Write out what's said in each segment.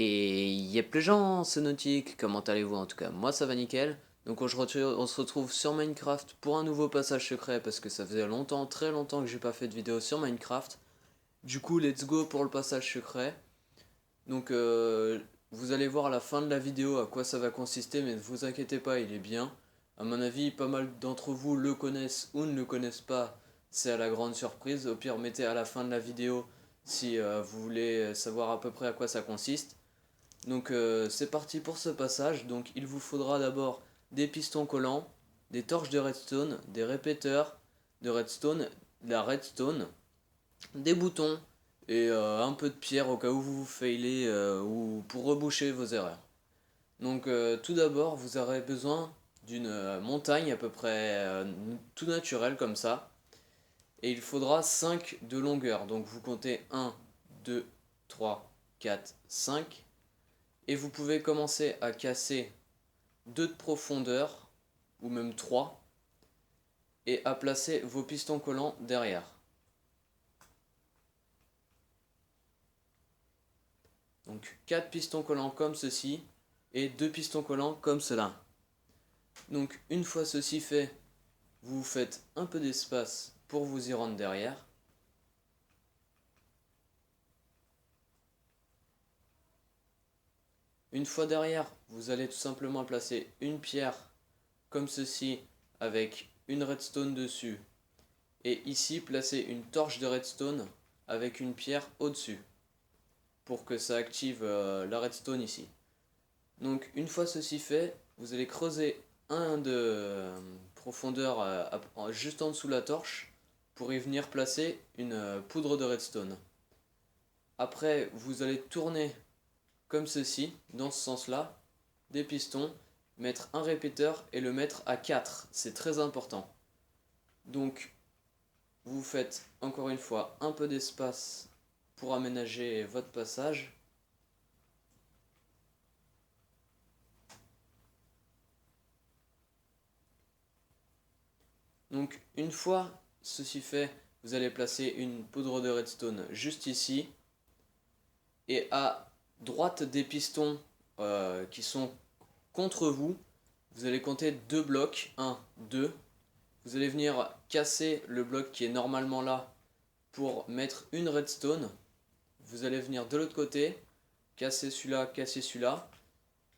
Et yep les gens, c'est Nautique, comment allez-vous? En tout cas, moi ça va nickel. Donc on se retrouve sur Minecraft pour un nouveau passage secret parce que ça faisait longtemps, très longtemps que j'ai pas fait de vidéo sur Minecraft. Du coup, let's go pour le passage secret. Donc vous allez voir à la fin de la vidéo à quoi ça va consister, mais ne vous inquiétez pas, il est bien. À mon avis, pas mal d'entre vous le connaissent ou ne le connaissent pas, c'est à la grande surprise. Au pire, mettez à la fin de la vidéo si vous voulez savoir à peu près à quoi ça consiste. Donc c'est parti pour ce passage. Donc il vous faudra d'abord des pistons collants, des torches de redstone, des répéteurs de redstone, de la redstone, des boutons et un peu de pierre au cas où vous failez ou pour reboucher vos erreurs. Donc tout d'abord vous aurez besoin d'une montagne à peu près tout naturelle comme ça. Et il faudra 5 de longueur. Donc vous comptez 1, 2, 3, 4, 5. Et vous pouvez commencer à casser 2 de profondeur, ou même 3, et à placer vos pistons collants derrière. Donc 4 pistons collants comme ceci, et 2 pistons collants comme cela. Donc une fois ceci fait, vous faites un peu d'espace pour vous y rendre derrière. Une fois derrière, vous allez tout simplement placer une pierre comme ceci avec une redstone dessus. Et ici, placer une torche de redstone avec une pierre au-dessus pour que ça active la redstone ici. Donc une fois ceci fait, vous allez creuser un de profondeur juste en dessous de la torche pour y venir placer une poudre de redstone. Après, vous allez tourner comme ceci, dans ce sens-là, des pistons, mettre un répéteur et le mettre à 4. C'est très important. Donc vous faites encore une fois un peu d'espace pour aménager votre passage. Donc une fois ceci fait, vous allez placer une poudre de redstone juste ici. Et à droite des pistons qui sont contre vous, vous allez compter 2 blocs. 1, 2. Vous allez venir casser le bloc qui est normalement là pour mettre une redstone. Vous allez venir de l'autre côté, casser celui-là,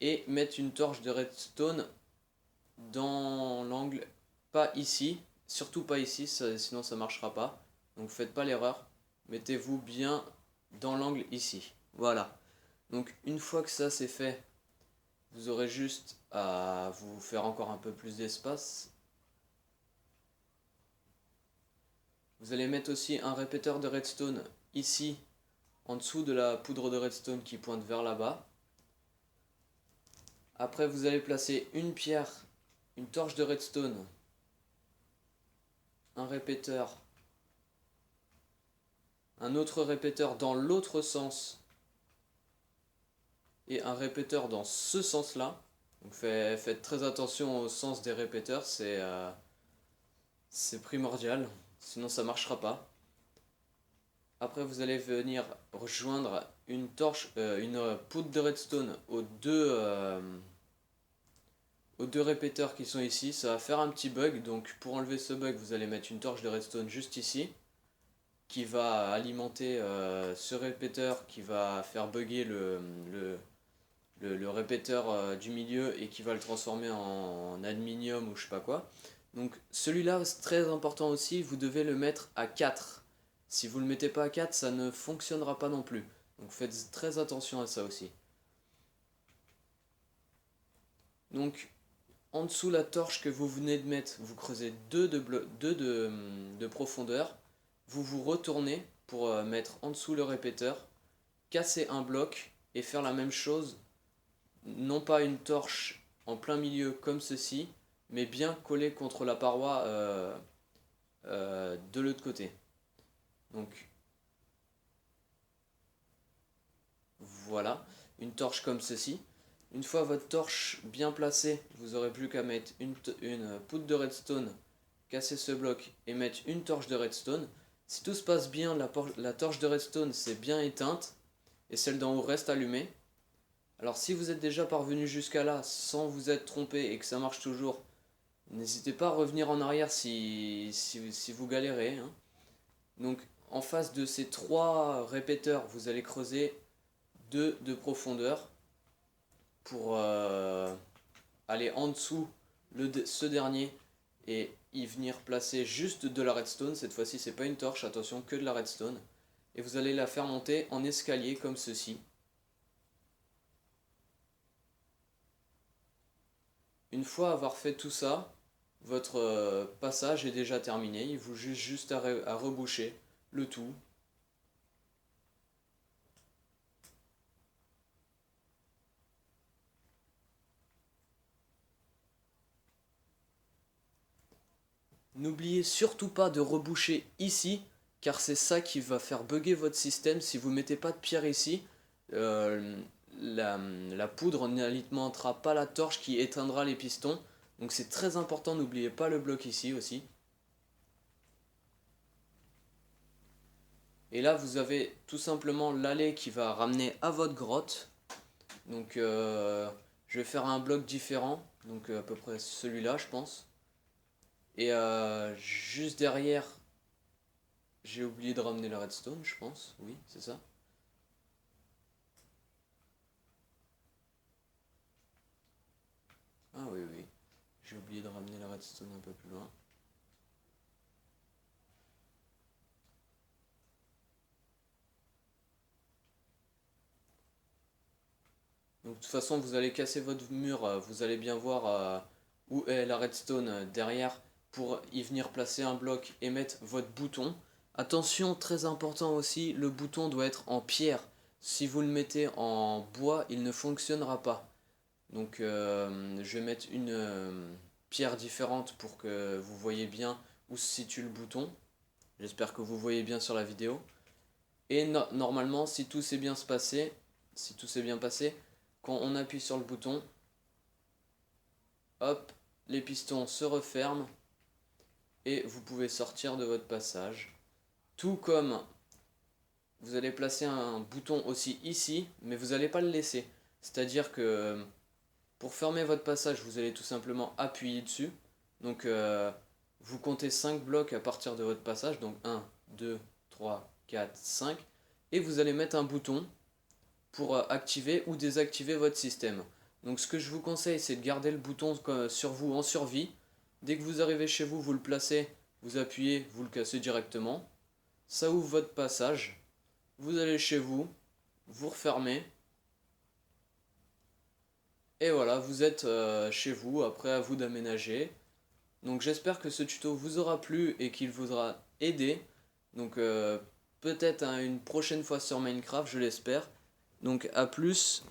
et mettre une torche de redstone dans l'angle, pas ici, surtout pas ici, sinon ça marchera pas. Donc faites pas l'erreur, mettez-vous bien dans l'angle ici. Voilà. Donc une fois que ça c'est fait, vous aurez juste à vous faire encore un peu plus d'espace. Vous allez mettre aussi un répéteur de redstone ici, en dessous de la poudre de redstone qui pointe vers là-bas. Après vous allez placer une pierre, une torche de redstone, un répéteur, un autre répéteur dans l'autre sens et un répéteur dans ce sens-là. Donc faites très attention au sens des répéteurs, c'est primordial, sinon ça marchera pas. Après vous allez venir rejoindre une torche, une poudre de redstone aux deux répéteurs qui sont ici. Ça va faire un petit bug, donc pour enlever ce bug vous allez mettre une torche de redstone juste ici qui va alimenter ce répéteur qui va faire bugger le répéteur du milieu et qui va le transformer en aluminium ou je sais pas quoi. Donc celui-là c'est très important aussi, vous devez le mettre à 4. Si vous ne le mettez pas à 4, ça ne fonctionnera pas non plus. Donc faites très attention à ça aussi. Donc en dessous la torche que vous venez de mettre, vous creusez 2 de profondeur. Vous vous retournez pour mettre en dessous le répéteur, casser un bloc et faire la même chose. Non pas une torche en plein milieu comme ceci, mais bien collée contre la paroi de l'autre côté. Donc voilà, une torche comme ceci. Une fois votre torche bien placée, vous aurez plus qu'à mettre une poudre de redstone, casser ce bloc et mettre une torche de redstone. Si tout se passe bien, la torche de redstone s'est bien éteinte et celle d'en haut reste allumée. Alors si vous êtes déjà parvenu jusqu'à là sans vous être trompé et que ça marche toujours, n'hésitez pas à revenir en arrière si vous galérez, hein. Donc en face de ces 3 répéteurs, vous allez creuser 2 de profondeur pour aller en dessous ce dernier et y venir placer juste de la redstone. Cette fois-ci c'est pas une torche, attention, que de la redstone. Et vous allez la faire monter en escalier comme ceci. Une fois avoir fait tout ça, votre passage est déjà terminé. Il vous juste à reboucher le tout. N'oubliez surtout pas de reboucher ici, car c'est ça qui va faire bugger votre système. Si vous mettez pas de pierre ici, euh, la poudre n'alimentera pas la torche qui éteindra les pistons. Donc c'est très important, n'oubliez pas le bloc ici aussi. Et là vous avez tout simplement l'allée qui va ramener à votre grotte. Donc je vais faire un bloc différent, donc à peu près celui-là je pense. Et juste derrière, j'ai oublié de ramener la redstone, je pense. Oui, c'est ça. Ah oui, oui. J'ai oublié de ramener la redstone un peu plus loin. Donc de toute façon, vous allez casser votre mur, vous allez bien voir où est la redstone derrière pour y venir placer un bloc et mettre votre bouton. Attention, très important aussi, le bouton doit être en pierre. Si vous le mettez en bois, il ne fonctionnera pas. Donc je vais mettre une pierre différente pour que vous voyez bien où se situe le bouton. J'espère que vous voyez bien sur la vidéo. Et normalement, si tout s'est bien passé, quand on appuie sur le bouton, hop, les pistons se referment et vous pouvez sortir de votre passage. Tout comme vous allez placer un bouton aussi ici, mais vous n'allez pas le laisser. C'est-à-dire que pour fermer votre passage, vous allez tout simplement appuyer dessus. Donc vous comptez 5 blocs à partir de votre passage. Donc 1, 2, 3, 4, 5. Et vous allez mettre un bouton pour activer ou désactiver votre système. Donc ce que je vous conseille, c'est de garder le bouton sur vous en survie. Dès que vous arrivez chez vous, vous le placez, vous appuyez, vous le cassez directement. Ça ouvre votre passage. Vous allez chez vous, vous refermez. Et voilà, vous êtes chez vous, après à vous d'aménager. Donc j'espère que ce tuto vous aura plu et qu'il vous aura aidé. Donc peut-être une prochaine fois sur Minecraft, je l'espère. Donc à plus.